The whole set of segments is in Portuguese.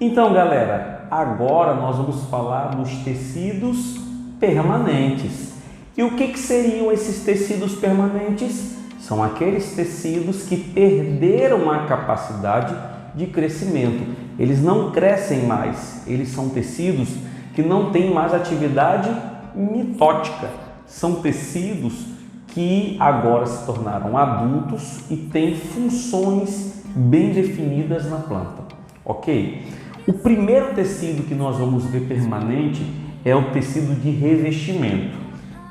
Então, galera, agora nós vamos falar dos tecidos permanentes. E o que seriam esses tecidos permanentes? São aqueles tecidos que perderam a capacidade de crescimento. Eles não crescem mais, eles são tecidos que não têm mais atividade mitótica. São tecidos que agora se tornaram adultos e têm funções bem definidas na planta, ok? O primeiro tecido que nós vamos ver permanente é o tecido de revestimento.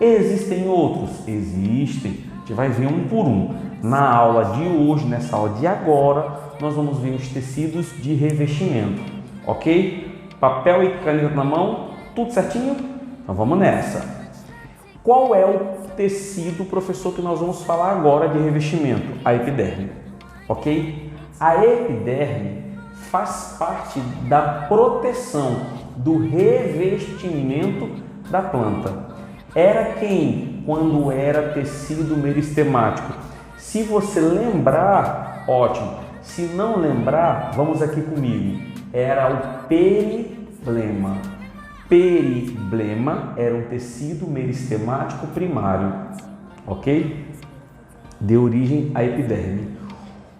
Existem outros? Existem. A gente vai ver um por um. Na aula de hoje, nessa aula de agora, nós vamos ver os tecidos de revestimento, ok? Papel e caneta na mão, tudo certinho? Então vamos nessa. Qual é o tecido, professor, que nós vamos falar agora de revestimento? A epiderme, ok? A epiderme faz parte da proteção, do revestimento da planta. Era quem? Quando era tecido meristemático. Se você lembrar, ótimo. Se não lembrar, vamos aqui comigo. Era o periblema. Periblema era um tecido meristemático primário, ok? Deu origem à epiderme.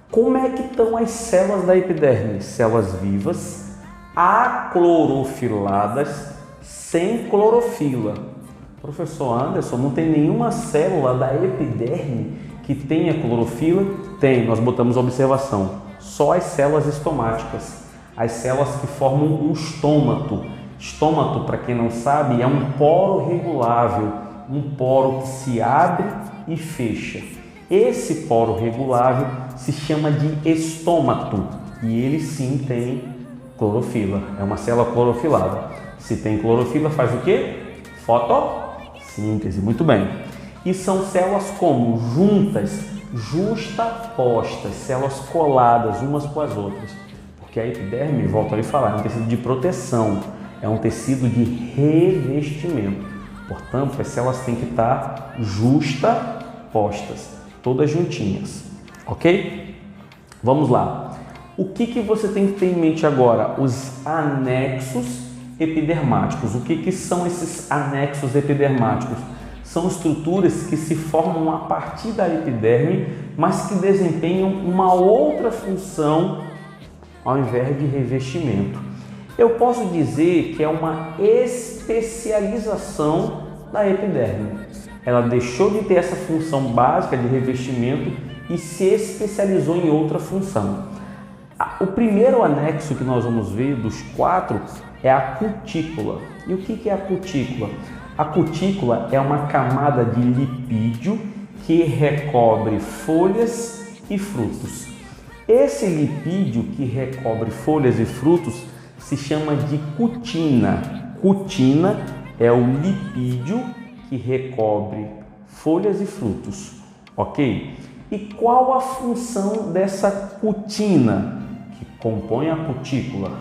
Como é que estão as células da epiderme? Células vivas, aclorofiladas, sem clorofila. Professor Anderson, não tem nenhuma célula da epiderme que tenha clorofila? Tem, nós botamos observação. Só as células estomáticas, as células que formam um estômato. Estômato, para quem não sabe, é um poro regulável, um poro que se abre e fecha. Esse poro regulável se chama de estômato e ele sim tem clorofila, é uma célula clorofilada. Se tem clorofila, faz o quê? Fotossíntese, muito bem. E são células como? Juntas, justapostas, células coladas umas com as outras. Porque a epiderme, volto a lhe falar, é um tecido de proteção, é um tecido de revestimento. Portanto, as células têm que estar justapostas, todas juntinhas, ok? Vamos lá. O que você tem que ter em mente agora? Os anexos epidermáticos. O que são esses anexos epidermáticos? São estruturas que se formam a partir da epiderme, mas que desempenham uma outra função ao invés de revestimento. Eu posso dizer que é uma especialização da epiderme. Ela deixou de ter essa função básica de revestimento e se especializou em outra função. O primeiro anexo que nós vamos ver dos 4 é a cutícula. E o que é a cutícula? A cutícula é uma camada de lipídio que recobre folhas e frutos. Esse lipídio que recobre folhas e frutos se chama de cutina. Cutina é o lipídio que recobre folhas e frutos, ok? E qual a função dessa cutina que compõe a cutícula?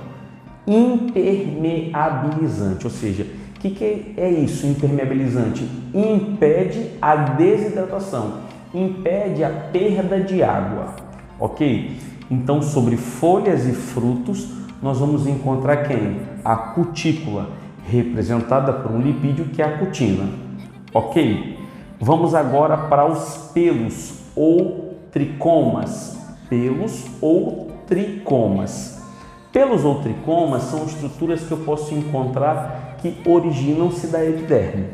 Impermeabilizante, ou seja, o que é isso, impermeabilizante? Impede a desidratação, impede a perda de água, ok? Então, sobre folhas e frutos, nós vamos encontrar quem? A cutícula, representada por um lipídio que é a cutina, ok? Vamos agora para os pelos ou tricomas. Pelos ou tricomas. Pelos ou tricomas são estruturas que eu posso encontrar que originam-se da epiderme.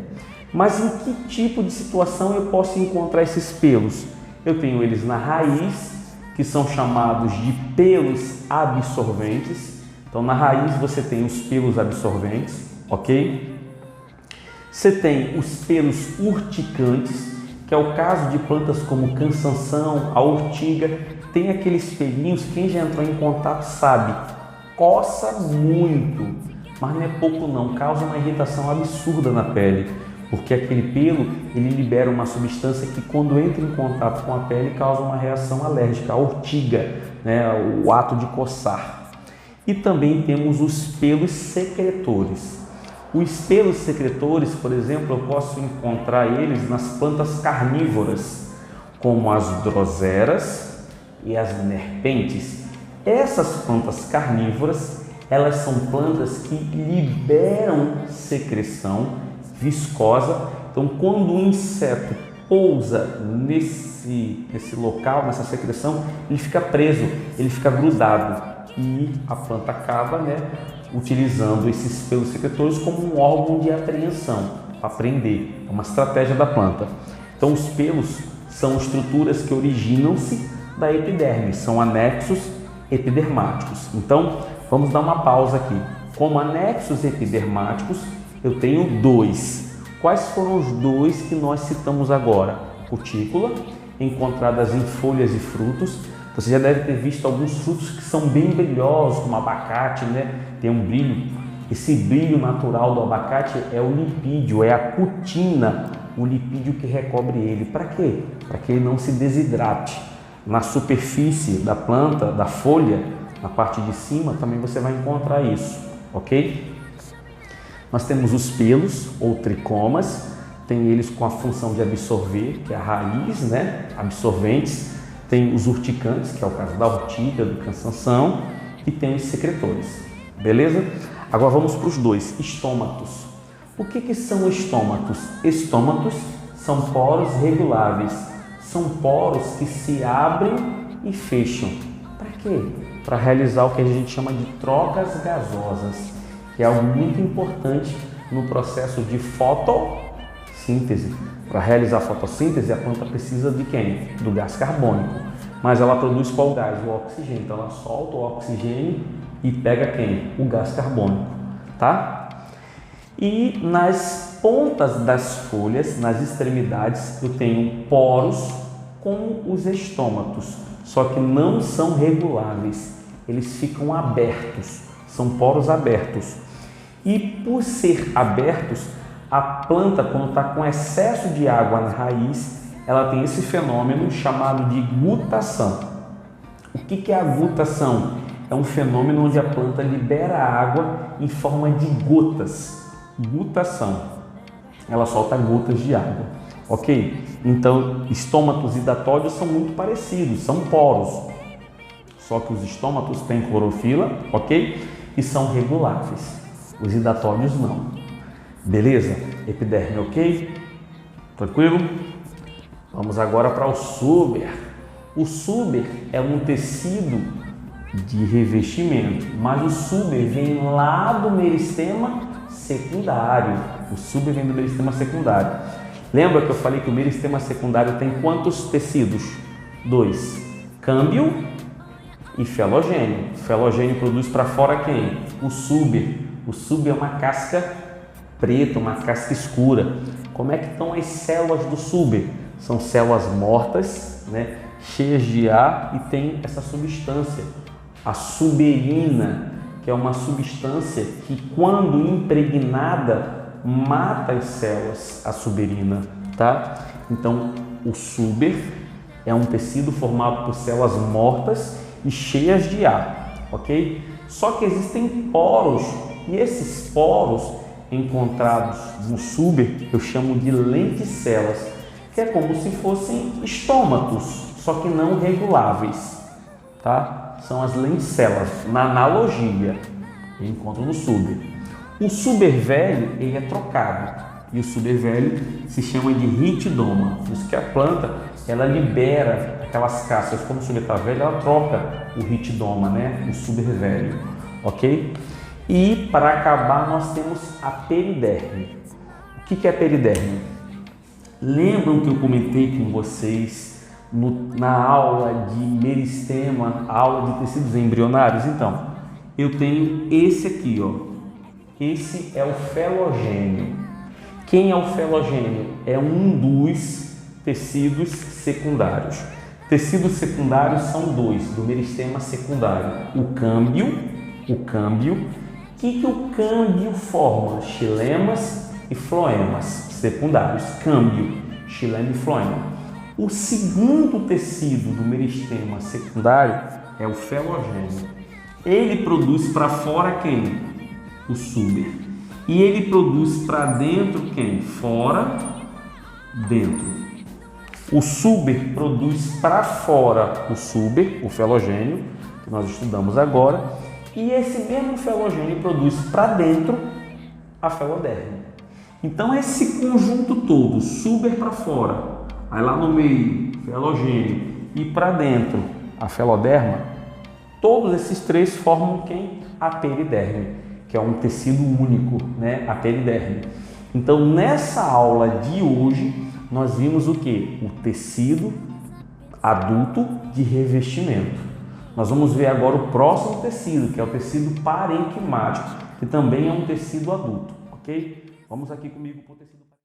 Mas em que tipo de situação eu posso encontrar esses pelos? Eu tenho eles na raiz, que são chamados de pelos absorventes. Então, na raiz você tem os pelos absorventes, ok? Você tem os pelos urticantes, que é o caso de plantas como cansanção, a urtiga, tem aqueles pelinhos, quem já entrou em contato sabe, coça muito, mas não é pouco não, causa uma irritação absurda na pele, porque aquele pelo, ele libera uma substância que quando entra em contato com a pele causa uma reação alérgica, a urtiga, né, o ato de coçar. E também temos os pelos secretores. Os pelos secretores, por exemplo, eu posso encontrar eles nas plantas carnívoras, como as droseras e as nerpentes. Essas plantas carnívoras, Elas são plantas que liberam secreção viscosa. Então, quando o inseto pousa nesse local, nessa secreção, ele fica preso, ele fica grudado e a planta acaba, utilizando esses pelos secretores como um órgão de apreensão, para prender. É uma estratégia da planta. Então, os pelos são estruturas que originam-se da epiderme, são anexos epidermáticos. Então, vamos dar uma pausa aqui. Como anexos epidermáticos, eu tenho dois. Quais foram os dois que nós citamos agora? Cutícula, encontradas em folhas e frutos. Você já deve ter visto alguns frutos que são bem brilhosos, como abacate, tem um brilho. Esse brilho natural do abacate é o lipídio, é a cutina, o lipídio que recobre ele. Para quê? Para que ele não se desidrate. Na superfície da planta, da folha, na parte de cima, também você vai encontrar isso, ok? Nós temos os pelos ou tricomas, tem eles com a função de absorver, que é a raiz, absorventes. Tem os urticantes, que é o caso da urtica, do cansanção, e tem os secretores, beleza? Agora vamos para os dois, estômatos. O que são estômatos? Estômatos são poros reguláveis, são poros que se abrem e fecham. Para quê? Para realizar o que a gente chama de trocas gasosas, que é algo muito importante no processo de fotossíntese. Para realizar a fotossíntese, a planta precisa de quem? Do gás carbônico. Mas ela produz qual gás? O oxigênio. Então ela solta o oxigênio e pega quem? O gás carbônico, tá? E nas pontas das folhas, nas extremidades, eu tenho poros com os estômatos, só que não são reguláveis, eles ficam abertos, são poros abertos. E por ser abertos, a planta, quando está com excesso de água na raiz, ela tem esse fenômeno chamado de gutação. O que é a gutação? É um fenômeno onde a planta libera água em forma de gotas. Gutação. Ela solta gotas de água, ok? Então, estômatos e datóides são muito parecidos, são poros. Só que os estômatos têm clorofila, ok? E são reguláveis. Os hidatóides não. Beleza? Epiderme, ok? Tranquilo? Vamos agora para o suber. O suber é um tecido de revestimento, mas o suber vem lá do meristema secundário. O suber vem do meristema secundário. Lembra que eu falei que o meristema secundário tem quantos tecidos? 2. Câmbio e felogênio. O felogênio produz para fora quem? O suber. O suber é uma casca preta, uma casca escura. Como é que estão as células do suber? São células mortas, cheias de ar, e tem essa substância, a suberina, que é uma substância que, quando impregnada, mata as células, a suberina, tá? Então, o suber é um tecido formado por células mortas e cheias de ar, ok? Só que existem poros, e esses poros encontrados no suber eu chamo de lenticelas, que é como se fossem estômatos, só que não reguláveis, tá? São as lenticelas, na analogia, eu encontro no suber. O suber velho, ele é trocado, e o suber velho se chama de ritidoma. Por isso que a planta, ela libera aquelas cascas, como o suber está velho, ela troca o ritidoma, o suber velho, ok? E para acabar, nós temos a periderme. O que é a periderme? Lembram que eu comentei com vocês na aula de meristema, aula de tecidos embrionários? Então, eu tenho esse aqui, ó. Esse é o felogênio. Quem é o felogênio? É um dos tecidos secundários. Tecidos secundários são dois, do meristema secundário. O câmbio. O que o câmbio forma? Xilemas e floemas secundários. Câmbio, xilema e floema. O segundo tecido do meristema secundário é o felogênio. Ele produz para fora quem? O suber. E ele produz para dentro quem? Fora, dentro. O suber produz para fora o suber, o felogênio, que nós estudamos agora, e esse mesmo felogênio produz para dentro a feloderme. Então esse conjunto todo, suber para fora, aí lá no meio, felogênio, e para dentro a feloderma, todos esses três formam quem? A periderme, que é um tecido único, né? A periderme. Então nessa aula de hoje nós vimos o que? O tecido adulto de revestimento. Nós vamos ver agora o próximo tecido, que é o tecido parenquimático, que também é um tecido adulto, ok? Vamos aqui comigo para o tecido